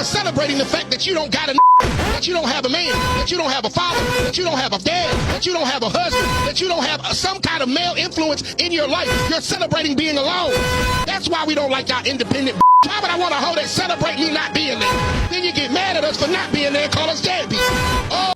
start celebrating the fact that you don't got a that you don't have a man, that you don't have a father, that you don't have a dad, that you don't have a husband, that you don't have some kind of male influence in your life. You're celebrating being alone. That's why we don't like y'all independent. Why would I want a hoe that celebrate me not being there? Then you get mad at us for not being there and call us deadbeat. Oh.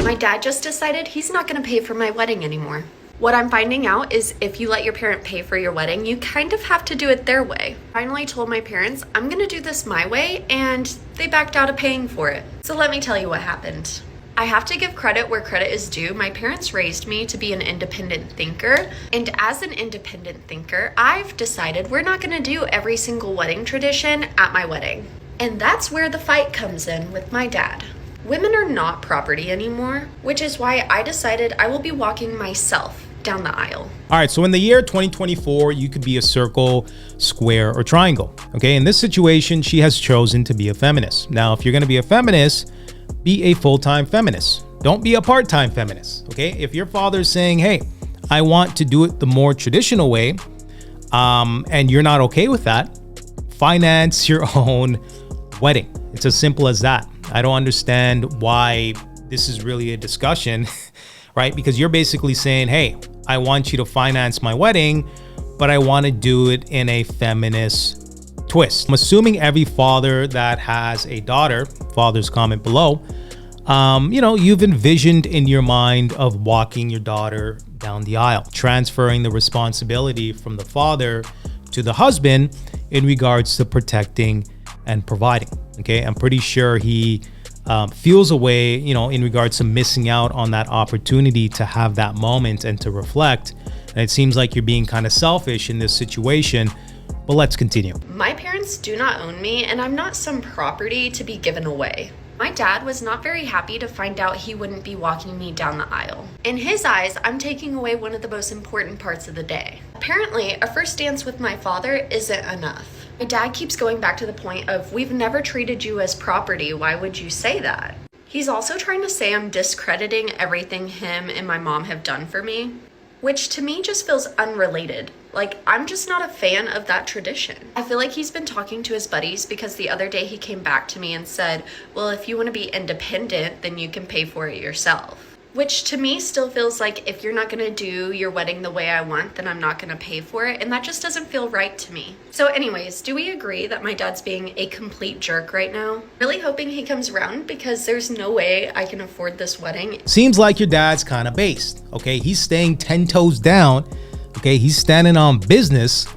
My dad just decided he's not going to pay for my wedding anymore. What I'm finding out is if you let your parent pay for your wedding, you kind of have to do it their way. Finally told my parents, I'm gonna do this my way, and they backed out of paying for it. So let me tell you what happened. I have to give credit where credit is due. My parents raised me to be an independent thinker, and as an independent thinker, I've decided we're not gonna do every single wedding tradition at my wedding. And that's where the fight comes in with my dad. Women are not property anymore, which is why I decided I will be walking myself down the aisle. All right, so in the year 2024, you could be a circle, square, or triangle. Okay, in this situation, she has chosen to be a feminist. Now, if you're gonna be a feminist, be a full-time feminist. Don't be a part-time feminist, okay? If your father's saying, hey, I want to do it the more traditional way, and you're not okay with that, finance your own wedding. It's as simple as that. I don't understand why this is really a discussion, right? Because you're basically saying, hey, I want you to finance my wedding, but I want to do it in a feminist twist. I'm assuming every father that has a daughter, fathers comment below, you've envisioned in your mind of walking your daughter down the aisle, transferring the responsibility from the father to the husband in regards to protecting and providing. Okay, I'm pretty sure he feels a way, in regards to missing out on that opportunity to have that moment and to reflect. And it seems like you're being kind of selfish in this situation, but let's continue. My parents do not own me, and I'm not some property to be given away. My dad was not very happy to find out he wouldn't be walking me down the aisle. In his eyes, I'm taking away one of the most important parts of the day. Apparently, a first dance with my father isn't enough. My dad keeps going back to the point of, we've never treated you as property, why would you say that? He's also trying to say I'm discrediting everything him and my mom have done for me, which to me just feels unrelated. Like, I'm just not a fan of that tradition. I feel like he's been talking to his buddies because the other day he came back to me and said, well, if you want to be independent, then you can pay for it yourself. Which to me still feels like if you're not gonna do your wedding the way I want, then I'm not gonna pay for it, and that just doesn't feel right to me. So anyways, do we agree that my dad's being a complete jerk right now? Really hoping he comes around because there's no way I can afford this wedding. Seems like your dad's kind of based, okay? He's staying 10 toes down, okay? He's standing on business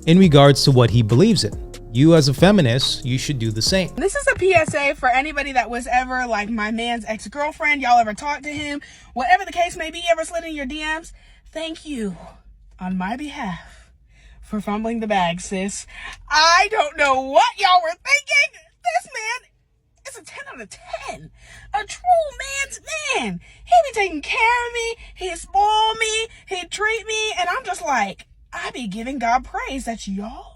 in regards to what he believes in. You as a feminist, you should do the same. This is a PSA for anybody that was ever like my man's ex-girlfriend. Y'all ever talked to him? Whatever the case may be, ever slid in your DMs? Thank you on my behalf for fumbling the bag, sis. I don't know what y'all were thinking. This man is a 10 out of 10. A true man's man. He be taking care of me. He spoil me. He treat me. And I'm just like, I be giving God praise that y'all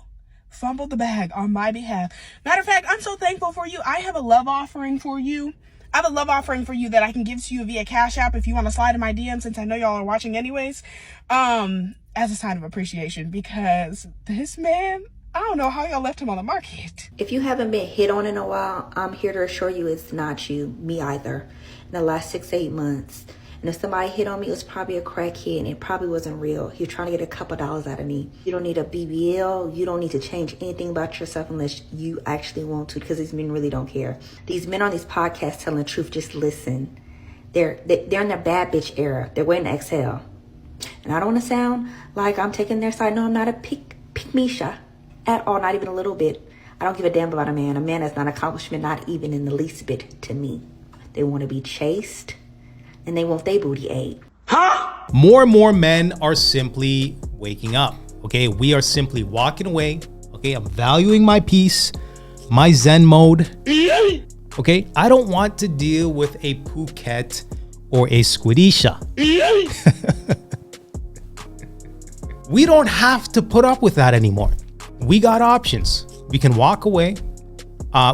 fumbled the bag on my behalf. Matter of fact, I'm so thankful for you. I have a love offering for you. I have a love offering for you that I can give to you via Cash App if you want to slide in my DM, since I know y'all are watching anyways, as a sign of appreciation, because this man, I don't know how y'all left him on the market. If you haven't been hit on in a while, I'm here to assure you it's not you, me either. In the last 6 to 8 months. And if somebody hit on me, it was probably a crackhead and it probably wasn't real. You're trying to get a couple dollars out of me. You don't need a BBL. You don't need to change anything about yourself unless you actually want to, because these men really don't care. These men on these podcasts telling the truth, just listen. They're in their bad bitch era. They're waiting to exhale. And I don't want to sound like I'm taking their side. No, I'm not a pick-me-sha at all, not even a little bit. I don't give a damn about a man. A man is not an accomplishment, not even in the least bit to me. They want to be chased. And they want their booty ate. More and more men are simply waking up. Okay, we are simply walking away. Okay, I'm valuing my peace, my Zen mode. Okay, I don't want to deal with a Phuket or a Squidisha. We don't have to put up with that anymore. We got options. We can walk away.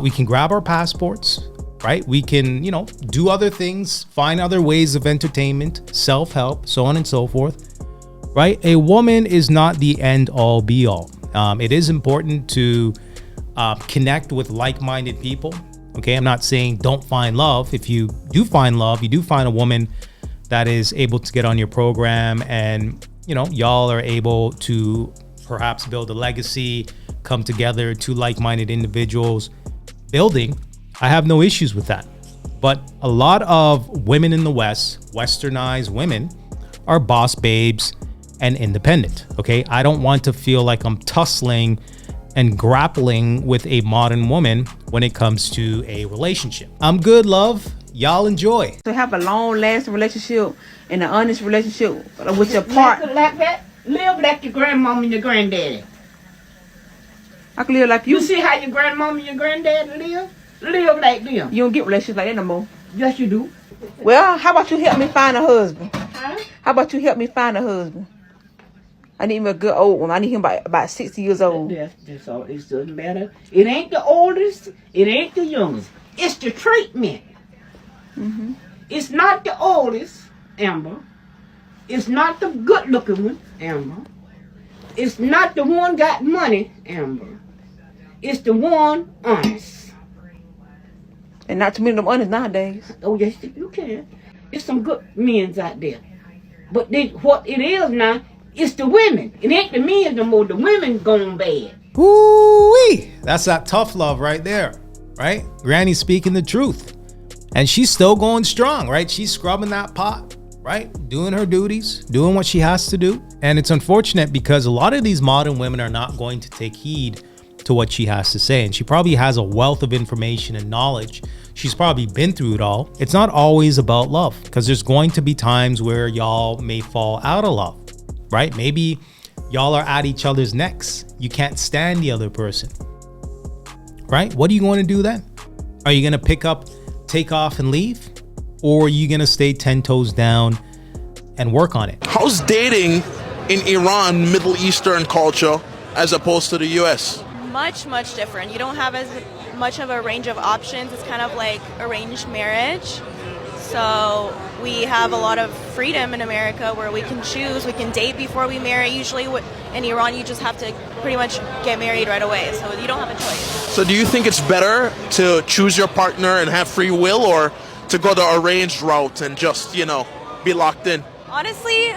We can grab our passports. Right? We can, do other things, find other ways of entertainment, self-help, so on and so forth. Right? A woman is not the end all be all. It is important to connect with like-minded people. Okay, I'm not saying don't find love. If you do find love, you do find a woman that is able to get on your program, and y'all are able to perhaps build a legacy, come together, two like-minded individuals building. I have no issues with that. But a lot of women in the West, westernized women, are boss babes and independent. Okay, I don't want to feel like I'm tussling and grappling with a modern woman when it comes to a relationship. I'm good, love. Y'all enjoy. To have a long-lasting relationship and an honest relationship with your partner. Like that, live like your grandmama and your granddaddy. I can live like you. You see how your grandmama and your granddaddy live? Live like them. You don't get relationships like that no more. Yes, you do. Well, how about you help me find a husband? Huh? How about you help me find a husband? I need me a good old one. I need him about 60 years old. That's all. It doesn't matter. It ain't the oldest. It ain't the youngest. It's the treatment. Mm-hmm. It's not the oldest, Amber. It's not the good-looking one, Amber. It's not the one got money, Amber. It's the one honest. And not too many of them honest nowadays. Oh, yes, you can. There's some good men out there. But what it is now, it's the women. It ain't the men no more. The women going bad. Ooh-wee. That's that tough love right there, right? Granny's speaking the truth. And she's still going strong, right? She's scrubbing that pot, right? Doing her duties, doing what she has to do. And it's unfortunate because a lot of these modern women are not going to take heed to what she has to say. And she probably has a wealth of information and knowledge. She's probably been through it all. It's not always about love, because there's going to be times where y'all may fall out of love, right? Maybe y'all are at each other's necks. You can't stand the other person, right? What are you going to do then? Are you going to pick up, take off and leave? Or are you going to stay 10 toes down and work on it? How's dating in Iran, Middle Eastern culture, as opposed to the US? Much different. You don't have as much of a range of options. It's kind of like arranged marriage. So we have a lot of freedom in America where we can choose. We can date before we marry. Usually in Iran, you just have to pretty much get married right away. So you don't have a choice. So do you think it's better to choose your partner and have free will, or to go the arranged route and just, be locked in? Honestly,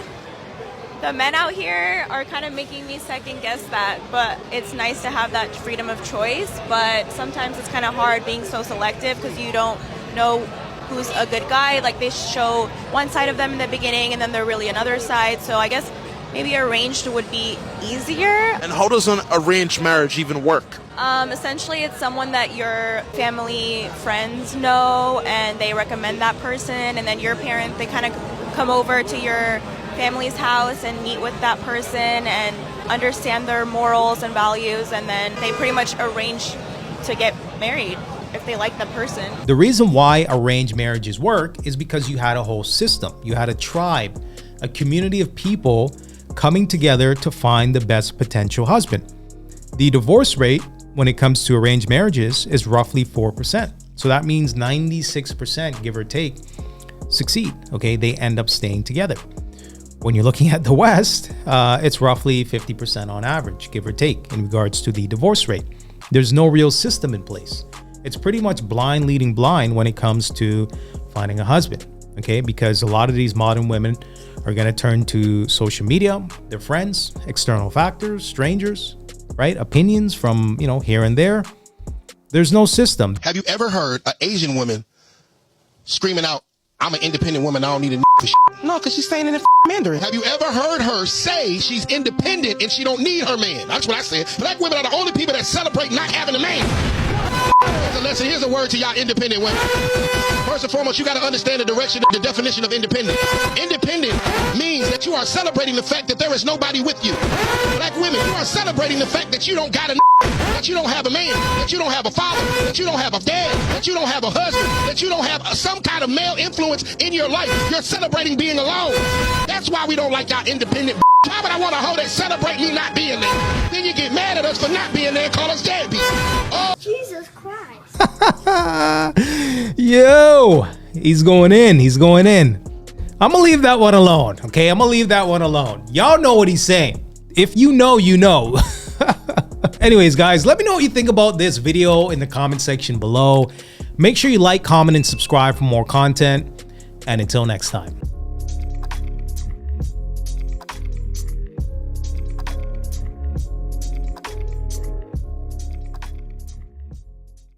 the men out here are kind of making me second guess that, but it's nice to have that freedom of choice. But sometimes it's kind of hard being so selective because you don't know who's a good guy. Like, they show one side of them in the beginning and then they're really another side. So I guess maybe arranged would be easier. And how does an arranged marriage even work? Essentially, it's someone that your family friends know and they recommend that person, and then your parent, they kind of come over to your family's house and meet with that person and understand their morals and values, and then they pretty much arrange to get married if they like the person. The reason why arranged marriages work is because you had a whole system. You had a tribe, a community of people coming together to find the best potential husband. The divorce rate when it comes to arranged marriages is roughly 4%. So that means 96%, give or take, succeed. Okay, they end up staying together. When you're looking at the West, it's roughly 50% on average, give or take, in regards to the divorce rate. There's no real system in place. It's pretty much blind leading blind when it comes to finding a husband, okay? Because a lot of these modern women are going to turn to social media, their friends, external factors, strangers, right? Opinions from, here and there. There's no system. Have you ever heard an Asian woman screaming out, "I'm an independent woman, I don't need a for shit"? No, because she's saying it in Mandarin. Have you ever heard her say she's independent and she don't need her man? That's what I said. Black women are the only people that celebrate not having a man. Here's a word to y'all independent women. First and foremost, you got to understand the definition of independent. Independent means that you are celebrating the fact that there is nobody with you. Black women, you are celebrating the fact that you don't got a that you don't have a man, that you don't have a father, that you don't have a dad, that you don't have a husband, that you don't have some kind of male influence in your life. You're celebrating being alone. That's why we don't like y'all independent. Why would I want a hoe that celebrate me not being there? Then you get mad at us for not being there and call us deadbeat. Oh. Jesus Christ. Yo, he's going in. He's going in. I'm going to leave that one alone. Okay, I'm going to leave that one alone. Y'all know what he's saying. If you know, you know. Anyways, guys, let me know what you think about this video in the comment section below. Make sure you like, comment, and subscribe for more content. And until next time.